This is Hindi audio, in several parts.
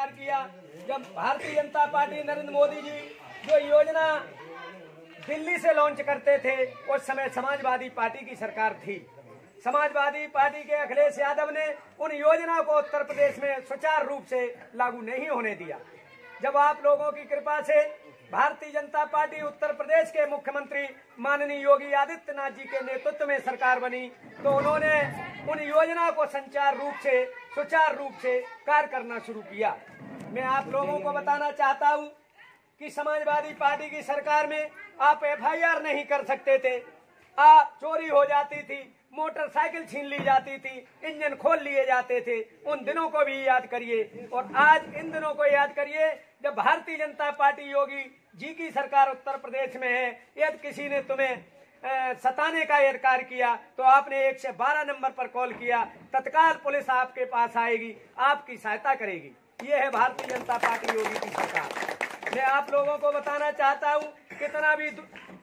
विचार किया। जब भारतीय जनता पार्टी नरेंद्र मोदी जी जो योजना दिल्ली से लॉन्च करते थे, उस समय समाजवादी पार्टी की सरकार थी। समाजवादी पार्टी के अखिलेश यादव ने उन योजना को उत्तर प्रदेश में सुचारू रूप से लागू नहीं होने दिया। जब आप लोगों की कृपा से भारतीय जनता पार्टी उत्तर प्रदेश के मुख्यमंत्री माननीय योगी आदित्यनाथ जी के नेतृत्व में सरकार बनी, तो उन्होंने उन योजना को सुचारू रूप से कार्य करना शुरू किया। मैं आप लोगों को बताना चाहता हूं कि समाजवादी पार्टी की सरकार में आप एफआईआर नहीं कर सकते थे, आप चोरी हो जाती थी, मोटरसाइकिल छीन ली जाती थी, इंजन खोल लिए जाते थे। उन दिनों को भी याद करिए और आज इन दिनों को याद करिए जब भारतीय जनता पार्टी योगी जी की सरकार उत्तर प्रदेश में है। यदि किसी ने तुम्हें सताने का इनकार किया तो आपने 112 नंबर पर कॉल किया, तत्काल पुलिस आपके पास आएगी, आपकी सहायता करेगी। ये है भारतीय जनता पार्टी योगी की सरकार। मैं आप लोगों को बताना चाहता हूँ,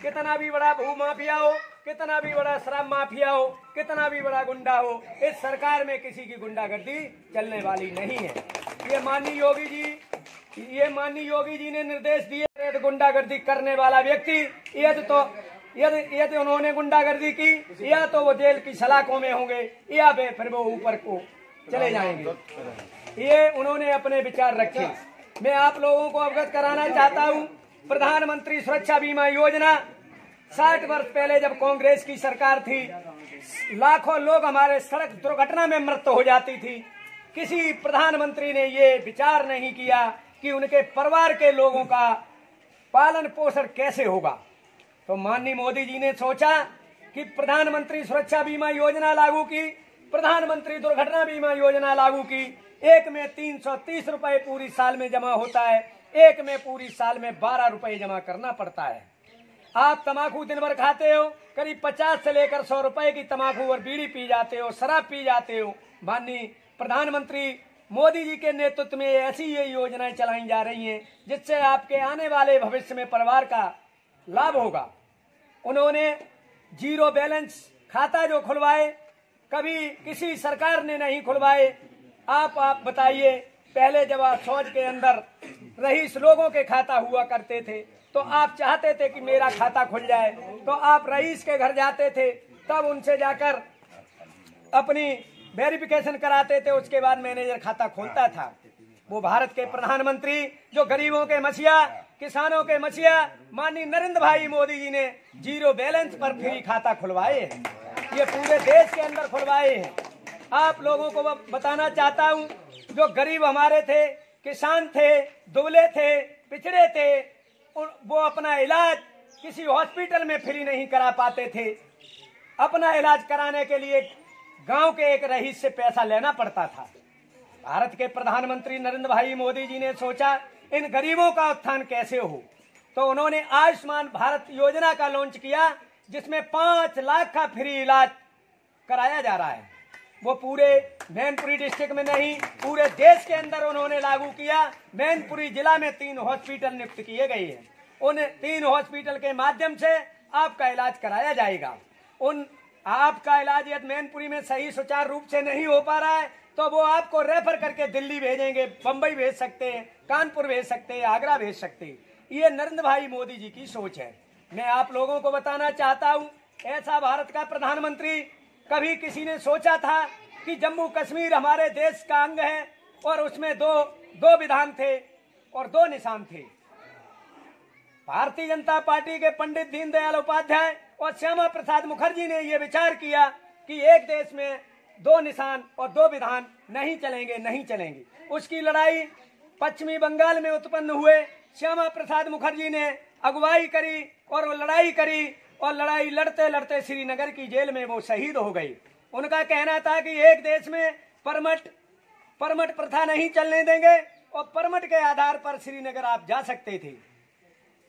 कितना भी बड़ा भू माफिया हो, कितना भी बड़ा शराब माफिया हो, कितना भी बड़ा गुंडा हो, इस सरकार में किसी की गुंडागर्दी चलने वाली नहीं है। ये माननीय योगी जी ने निर्देश दिए, गुंडागर्दी करने वाला व्यक्ति यदि उन्होंने गुंडागर्दी की, या तो वो जेल की सलाखों में होंगे या फिर वो ऊपर को चले जाएंगे। ये उन्होंने अपने विचार रखे। मैं आप लोगों को अवगत कराना चाहता हूँ, प्रधानमंत्री सुरक्षा बीमा योजना 60 वर्ष पहले जब कांग्रेस की सरकार थी, लाखों लोग हमारे सड़क दुर्घटना में मृत्यु हो जाती थी। किसी प्रधानमंत्री ने ये विचार नहीं किया कि उनके परिवार के लोगों का पालन पोषण कैसे होगा। तो माननीय मोदी जी ने सोचा कि प्रधानमंत्री सुरक्षा बीमा योजना लागू की, प्रधानमंत्री दुर्घटना बीमा योजना लागू की। एक में 330 रुपए पूरी साल में जमा होता है, एक में पूरी साल में 12 रुपए जमा करना पड़ता है। आप तमाकू दिन भर खाते हो, करीब 50 से लेकर 100 रुपए की तमाकू और बीड़ी पी जाते हो, शराब पी जाते हो। माननीय प्रधानमंत्री मोदी जी के नेतृत्व में ऐसी ये योजनाएं चलाई जा रही हैं जिससे आपके आने वाले भविष्य में परिवार का लाभ होगा। उन्होंने जीरो बैलेंस खाता जो खुलवाए, कभी किसी सरकार ने नहीं खुलवाए। आप बताइए, पहले जब आप फौज के अंदर रईस लोगों के खाता हुआ करते थे तो आप चाहते थे कि मेरा खाता खुल जाए, तो आप रईस के घर जाते थे, तब उनसे जाकर अपनी वेरिफिकेशन कराते थे, उसके बाद मैनेजर खाता खोलता था। वो भारत के प्रधानमंत्री जो गरीबों के मसीहा, किसानों के मसीहा माननीय नरेंद्र भाई मोदी जी ने जीरो बैलेंस पर फ्री खाता खुलवाए हैं। ये पूरे देश के अंदर खुलवाए हैं। आप लोगों को बताना चाहता हूँ, जो गरीब हमारे थे, किसान थे, दुबले थे, पिछड़े थे, वो अपना इलाज किसी हॉस्पिटल में फ्री नहीं करा पाते थे। अपना इलाज कराने के लिए गांव के एक रईस से पैसा लेना पड़ता था। भारत के प्रधानमंत्री नरेंद्र भाई मोदी जी ने सोचा इन गरीबों का उत्थान कैसे हो, तो उन्होंने आयुष्मान भारत योजना का लॉन्च किया, जिसमें 5 लाख का फ्री इलाज कराया जा रहा है। वो पूरे मैनपुरी डिस्ट्रिक्ट में नहीं, पूरे देश के अंदर उन्होंने लागू किया। मैनपुरी जिला में 3 हॉस्पिटल नियुक्त किए गए हैं। उन 3 हॉस्पिटल के माध्यम से आपका इलाज कराया जाएगा। आपका इलाज यदि मैनपुरी में सही सुचारू रूप से नहीं हो पा रहा है तो वो आपको रेफर करके दिल्ली भेजेंगे, बंबई भेज सकते हैं, कानपुर भेज सकते हैं, आगरा भेज सकते हैं। ये नरेंद्र भाई मोदी जी की सोच है। मैं आप लोगों को बताना चाहता हूँ, ऐसा भारत का प्रधानमंत्री कभी किसी ने सोचा था कि जम्मू कश्मीर हमारे देश का अंग है और उसमें दो विधान थे और 2 निशान थे। भारतीय जनता पार्टी के पंडित दीनदयाल उपाध्याय और श्यामा प्रसाद मुखर्जी ने यह विचार किया कि एक देश में 2 निशान और 2 विधान नहीं चलेंगे। उसकी लड़ाई पश्चिमी बंगाल में उत्पन्न हुए। श्यामा प्रसाद मुखर्जी ने अगुवाई करी और वो लड़ाई करी, और लड़ाई लड़ते लड़ते श्रीनगर की जेल में वो शहीद हो गई। उनका कहना था कि एक देश में परमट प्रथा नहीं चलने देंगे और परमट के आधार पर श्रीनगर आप जा सकते थे।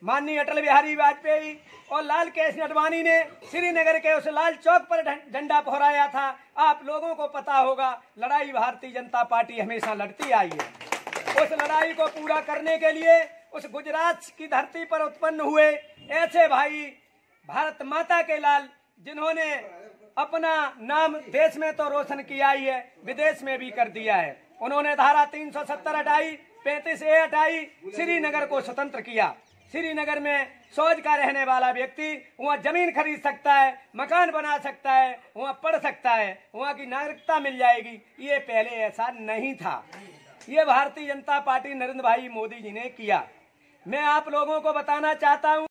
माननीय अटल बिहारी वाजपेयी और लाल कृष्ण आडवाणी ने श्रीनगर के उस लाल चौक पर झंडा फहराया था। आप लोगों को पता होगा, लड़ाई भारतीय जनता पार्टी हमेशा लड़ती आई है। उस लड़ाई को पूरा करने के लिए उस गुजरात की धरती पर उत्पन्न हुए ऐसे भाई भारत माता के लाल, जिन्होंने अपना नाम देश में तो रोशन किया ही है, विदेश में भी कर दिया है। उन्होंने धारा 370 हटाई, 35A हटाई, श्रीनगर को स्वतंत्र किया। श्रीनगर में सौज का रहने वाला व्यक्ति वहाँ जमीन खरीद सकता है, मकान बना सकता है, वहाँ पढ़ सकता है, वहाँ की नागरिकता मिल जाएगी। ये पहले ऐसा नहीं था। ये भारतीय जनता पार्टी नरेंद्र भाई मोदी जी ने किया। मैं आप लोगों को बताना चाहता हूँ